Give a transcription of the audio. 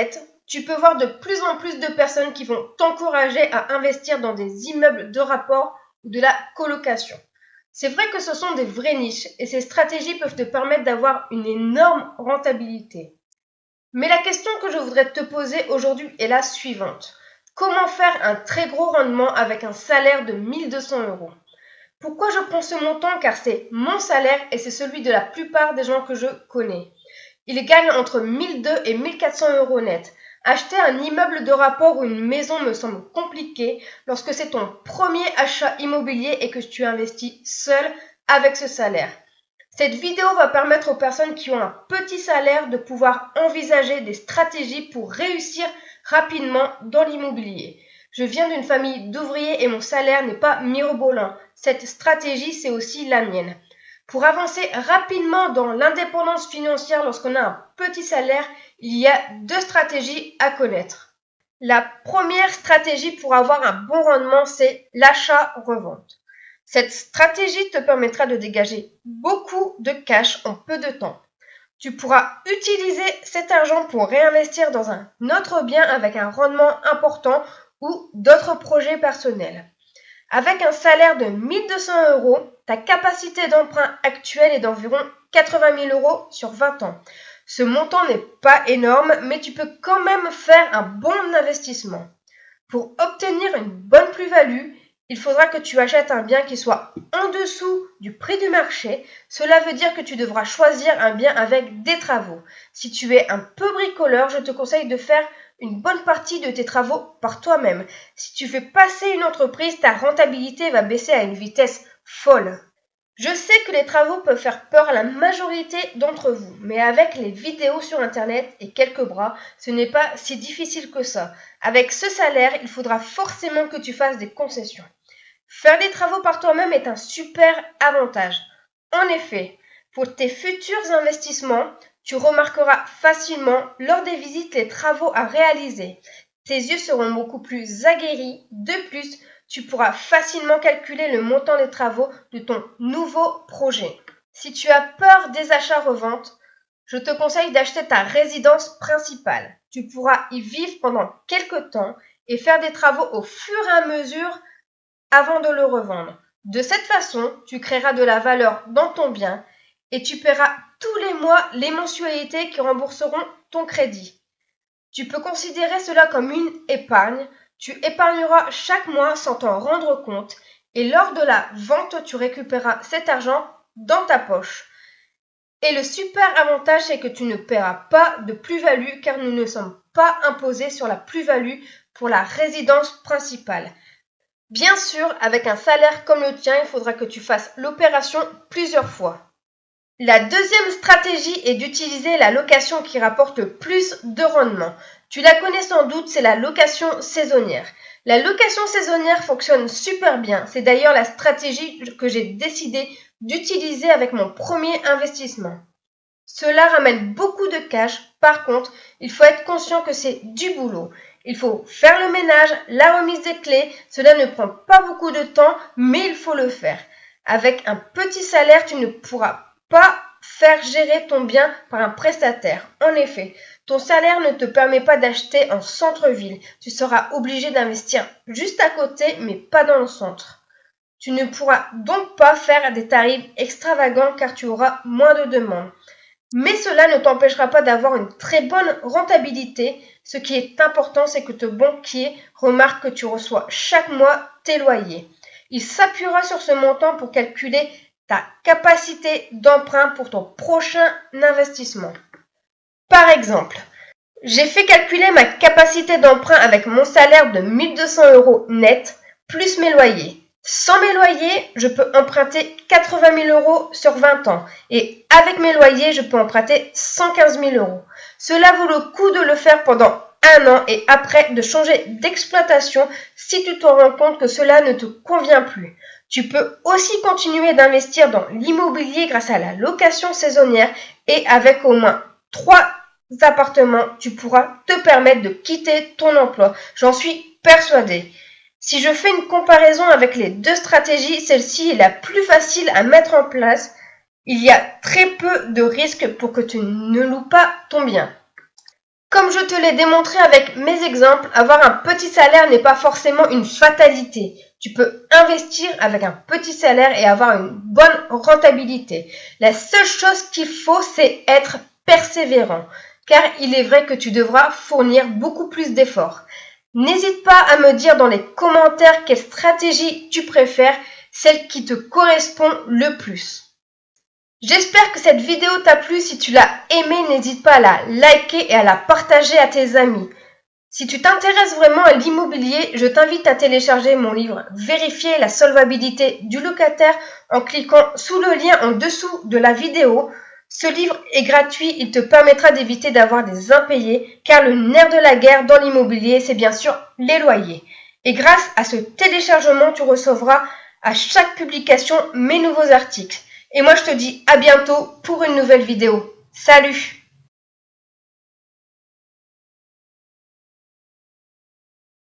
Internet, tu peux voir de plus en plus de personnes qui vont t'encourager à investir dans des immeubles de rapport ou de la colocation. C'est vrai que ce sont des vraies niches et ces stratégies peuvent te permettre d'avoir une énorme rentabilité. Mais la question que je voudrais te poser aujourd'hui est la suivante. Comment faire un très gros rendement avec un salaire de 1200 euros? Pourquoi je prends ce montant? Car c'est mon salaire et c'est celui de la plupart des gens que je connais. Ils gagnent entre 1200 et 1400 euros net. Acheter un immeuble de rapport ou une maison me semble compliqué lorsque c'est ton premier achat immobilier et que tu investis seul avec ce salaire. Cette vidéo va permettre aux personnes qui ont un petit salaire de pouvoir envisager des stratégies pour réussir rapidement dans l'immobilier. Je viens d'une famille d'ouvriers et mon salaire n'est pas mirobolant. Cette stratégie, c'est aussi la mienne. Pour avancer rapidement dans l'indépendance financière lorsqu'on a un petit salaire, il y a deux stratégies à connaître. La première stratégie pour avoir un bon rendement, c'est l'achat-revente. Cette stratégie te permettra de dégager beaucoup de cash en peu de temps. Tu pourras utiliser cet argent pour réinvestir dans un autre bien avec un rendement important ou d'autres projets personnels. Avec un salaire de 1200 euros, ta capacité d'emprunt actuelle est d'environ 80 000 euros sur 20 ans. Ce montant n'est pas énorme, mais tu peux quand même faire un bon investissement. Pour obtenir une bonne plus-value, il faudra que tu achètes un bien qui soit en dessous du prix du marché. Cela veut dire que tu devras choisir un bien avec des travaux. Si tu es un peu bricoleur, je te conseille de faire une bonne partie de tes travaux par toi-même. Si tu fais passer une entreprise, ta rentabilité va baisser à une vitesse folle. Je sais que les travaux peuvent faire peur à la majorité d'entre vous, mais avec les vidéos sur Internet et quelques bras, ce n'est pas si difficile que ça. Avec ce salaire, il faudra forcément que tu fasses des concessions. Faire des travaux par toi-même est un super avantage. En effet, pour tes futurs investissements, tu remarqueras facilement lors des visites les travaux à réaliser. Tes yeux seront beaucoup plus aguerris. De plus, tu pourras facilement calculer le montant des travaux de ton nouveau projet. Si tu as peur des achats-reventes, je te conseille d'acheter ta résidence principale. Tu pourras y vivre pendant quelques temps et faire des travaux au fur et à mesure avant de le revendre. De cette façon, tu créeras de la valeur dans ton bien et tu paieras tous les mois les mensualités qui rembourseront ton crédit. Tu peux considérer cela comme une épargne. Tu épargneras chaque mois sans t'en rendre compte et lors de la vente, tu récupéreras cet argent dans ta poche. Et le super avantage, c'est que tu ne paieras pas de plus-value car nous ne sommes pas imposés sur la plus-value pour la résidence principale. Bien sûr, avec un salaire comme le tien, il faudra que tu fasses l'opération plusieurs fois. La deuxième stratégie est d'utiliser la location qui rapporte plus de rendement. Tu la connais sans doute, c'est la location saisonnière. La location saisonnière fonctionne super bien. C'est d'ailleurs la stratégie que j'ai décidé d'utiliser avec mon premier investissement. Cela ramène beaucoup de cash. Par contre, il faut être conscient que c'est du boulot. Il faut faire le ménage, la remise des clés. Cela ne prend pas beaucoup de temps, mais il faut le faire. Avec un petit salaire, tu ne pourras pas faire gérer ton bien par un prestataire. En effet, ton salaire ne te permet pas d'acheter en centre-ville. Tu seras obligé d'investir juste à côté, mais pas dans le centre. Tu ne pourras donc pas faire des tarifs extravagants car tu auras moins de demandes. Mais cela ne t'empêchera pas d'avoir une très bonne rentabilité. Ce qui est important, c'est que ton banquier remarque que tu reçois chaque mois tes loyers. Il s'appuiera sur ce montant pour calculer ta capacité d'emprunt pour ton prochain investissement. Par exemple, j'ai fait calculer ma capacité d'emprunt avec mon salaire de 1200 euros net plus mes loyers. Sans mes loyers, je peux emprunter 80 000 euros sur 20 ans et avec mes loyers, je peux emprunter 115 000 euros. Cela vaut le coup de le faire pendant un an et après de changer d'exploitation si tu te rends compte que cela ne te convient plus. Tu peux aussi continuer d'investir dans l'immobilier grâce à la location saisonnière et avec au moins 3 appartements, tu pourras te permettre de quitter ton emploi. J'en suis persuadée. Si je fais une comparaison avec les deux stratégies, celle-ci est la plus facile à mettre en place. Il y a très peu de risques pour que tu ne loues pas ton bien. Comme je te l'ai démontré avec mes exemples, avoir un petit salaire n'est pas forcément une fatalité. Tu peux investir avec un petit salaire et avoir une bonne rentabilité. La seule chose qu'il faut, c'est être persévérant, car il est vrai que tu devras fournir beaucoup plus d'efforts. N'hésite pas à me dire dans les commentaires quelle stratégie tu préfères, celle qui te correspond le plus. J'espère que cette vidéo t'a plu. Si tu l'as aimée, n'hésite pas à la liker et à la partager à tes amis. Si tu t'intéresses vraiment à l'immobilier, je t'invite à télécharger mon livre Vérifier la solvabilité du locataire en cliquant sous le lien en dessous de la vidéo. Ce livre est gratuit, il te permettra d'éviter d'avoir des impayés, car le nerf de la guerre dans l'immobilier, c'est bien sûr les loyers. Et grâce à ce téléchargement, tu recevras à chaque publication mes nouveaux articles. Et moi je te dis à bientôt pour une nouvelle vidéo. Salut!